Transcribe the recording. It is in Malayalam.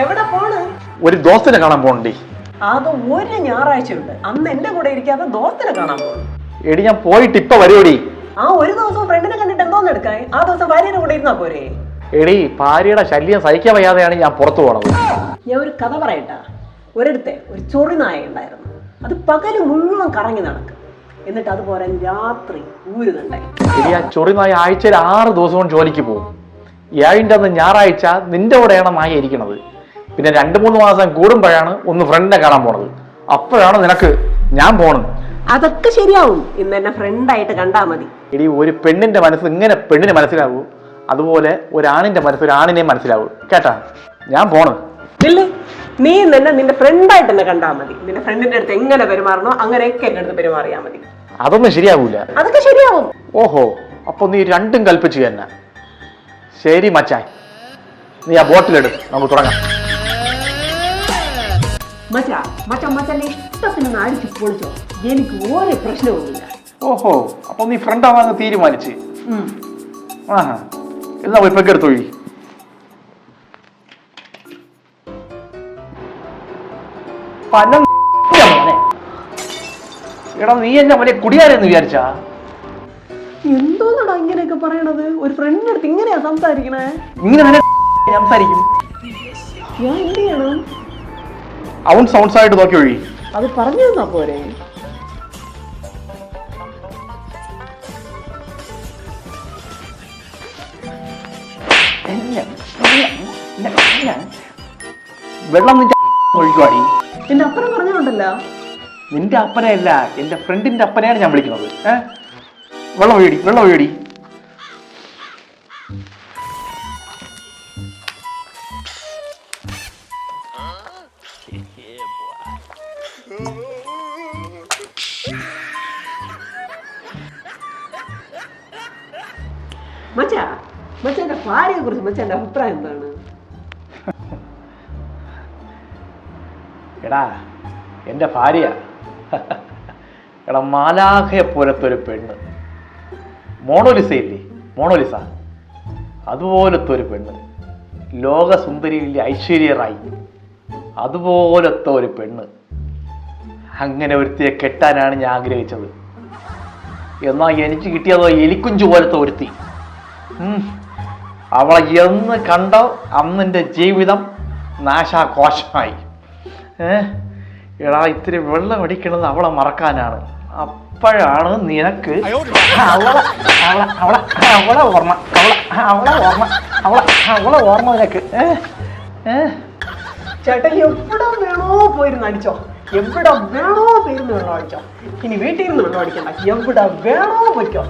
എവിടെ പോണ്? ഒരു ദോസ്തിനെ കാണാൻ പോകണ്ടേ? അത് ഒരു ഞായറാഴ്ച ഉണ്ട്, അന്ന് എന്റെ കൂടെ ഇരിക്കാതെ ദോസ്തിനെ കാണാൻ പോകും. എടി ഞാൻ പോയിട്ട് ഇപ്പൊ വരുവോടി? ആ ഒരു ദിവസം ഫ്രണ്ടിനെ കണ്ടിട്ട് എന്തോന്ന് എടുക്കാൻ, ആ ദിവസം ഭാര്യയുടെ കൂടെ ഇരുന്നാ പോരെ? എടി ഭാര്യയുടെ ശല്യം സഹിക്കാൻ വയ്യാതെയാണ് ഞാൻ പുറത്തു പോണത്. ഞാൻ ഒരു കഥ പറയട്ടാ. ഒരിടത്തെ ഒരു ചൊറി നായ ഉണ്ടായിരുന്നു. അത് പകല് മുഴുവൻ കറങ്ങി നടക്കും, എന്നിട്ട് അതുപോലെ രാത്രി ഊരുന്നുണ്ടായി. എടി ആ ചൊറി നായ ആഴ്ചയിൽ 6 ദിവസവും ജോലിക്ക് പോകും. ഏഴിൻ്റെ അന്ന് ഞായറാഴ്ച നിന്റെ കൂടെയാണ് മായ ഇരിക്കണത്. പിന്നെ 2-3 മാസം കൂടുമ്പോഴാണ് ഒന്ന് ഫ്രണ്ടിനെ കാണാൻ പോണത്. അപ്പോഴാണ് നിനക്ക് ഞാൻ പോണത്. അതൊക്കെ ശരിയാവും, ഇന്ന് എന്നെ ഫ്രണ്ടായിട്ട് കണ്ടാ മതി. എടി ഒരു പെണ്ണിന്റെ മനസ്സ് ഇങ്ങനെ പെണ്ണിനെ മനസ്സിലാവൂ, അതുപോലെ ഒരാണിന്റെ മനസ്സ് ഒരാണിനെ മനസ്സിലാവൂ. കേട്ടാ, ഞാൻ പോണ്. നീ തന്നെ നിന്റെ ഫ്രണ്ടായിട്ട് തന്നെ കണ്ടാ മതി. നിന്റെ ഫ്രണ്ടിന്റെ അടുത്ത് എങ്ങനെ പെരുമാറണോ അങ്ങനെയൊക്കെ എന്റെ അടുത്ത് പെരുമാറിയാ മതി. അതൊന്നും ശരിയാവൂല. അതൊക്കെ ശരിയാവും. ഓഹോ, അപ്പൊ നീ രണ്ടും കൽപ്പിച്ചു തന്നെ. ശരി മച്ചാൻ, നീ ആ ബോട്ടിലെടു, നമുക്ക് തുടങ്ങാം. മച്ചാന്റെ ഇഷ്ടത്തിന് അടിച്ചു പൊളിച്ചോ, എനിക്ക് ഒരു പ്രശ്നവുമില്ല. ഓഹോ, അപ്പൊ നീ ഫ്രണ്ട് ആവാന്ന് തീരുമാനിച്ച്. ആഹാ, എന്നാ പോയി പെക്കെടുത്തൊഴി. എടാ നീ എന്നെ വലിയ കുടിയാരെന്ന് വിചാരിച്ചാ? എന്തോന്നാടാ ഇങ്ങനെയൊക്കെ പറയണത്? ഒരു ഫ്രണ്ടിന്റെ അടുത്ത് ഇങ്ങനെയാ സംസാരിക്കണേ? ഇങ്ങനെ തന്നെ സംസാരിക്കും. ഞാൻ എന്ത് ചെയ്യണം? അവൻ സൗണ്ട്സ് ആയിട്ട് നോക്കി ഒഴി. അത് പറഞ്ഞു തന്നാ പോരെ? വെള്ളം നിന്റെ ഒഴിക്കുവാടി. എന്റെ അപ്പനെ പറഞ്ഞോണ്ടല്ലോ. നിന്റെ അപ്പനെയല്ല, എന്റെ ഫ്രണ്ടിന്റെ അപ്പനെയാണ് ഞാൻ വിളിക്കുന്നത്. വെള്ളം ഒഴിയടി, വെള്ളം ഒഴിയടി. മച്ചാന്റെ ഭാര്യയെ കുറിച്ച് മച്ചാന്റെ അഭിപ്രായം എന്താണ്? എടാ എന്റെ ഭാര്യ എടാ മാലാഖയെ പോലത്തെ ഒരു പെണ്ണ്. മോണോലിസ ഇല്ലേ, മോണോലിസ, അതുപോലത്തെ ഒരു പെണ്ണ്. ലോകസുന്ദരിയിലെ ഐശ്വര്യ റായി, അതുപോലത്തെ ഒരു പെണ്ണ്. അങ്ങനെ ഒരുത്തിയെ കെട്ടാനാണ് ഞാൻ ആഗ്രഹിച്ചത്. എന്നാൽ എനിക്ക് കിട്ടിയതോ എലിക്കുഞ്ചു പോലത്തെ ഒരുത്തി. അവളെ എന്ന് കണ്ടോ അന്ന് എൻ്റെ ജീവിതം നാശാകോശമായി. എടാ ഇത്തിരി വെള്ളം അടിക്കണത് അവളെ മറക്കാനാണ്. അപ്പോഴാണ് നിനക്ക് അവളെ ഓർമ്മ നിനക്ക്. ചേട്ടൻ എവിടെ വേണോ പോയിരുന്ന് അടിച്ചോ, എവിടെ വേണോ പോയിരുന്ന് വെള്ളം അടിച്ചോ. ഇനി വീട്ടിൽ നിന്ന് വെള്ളം അടിക്കണ്ട, എവിടെ വേണോ പോയിക്കോ.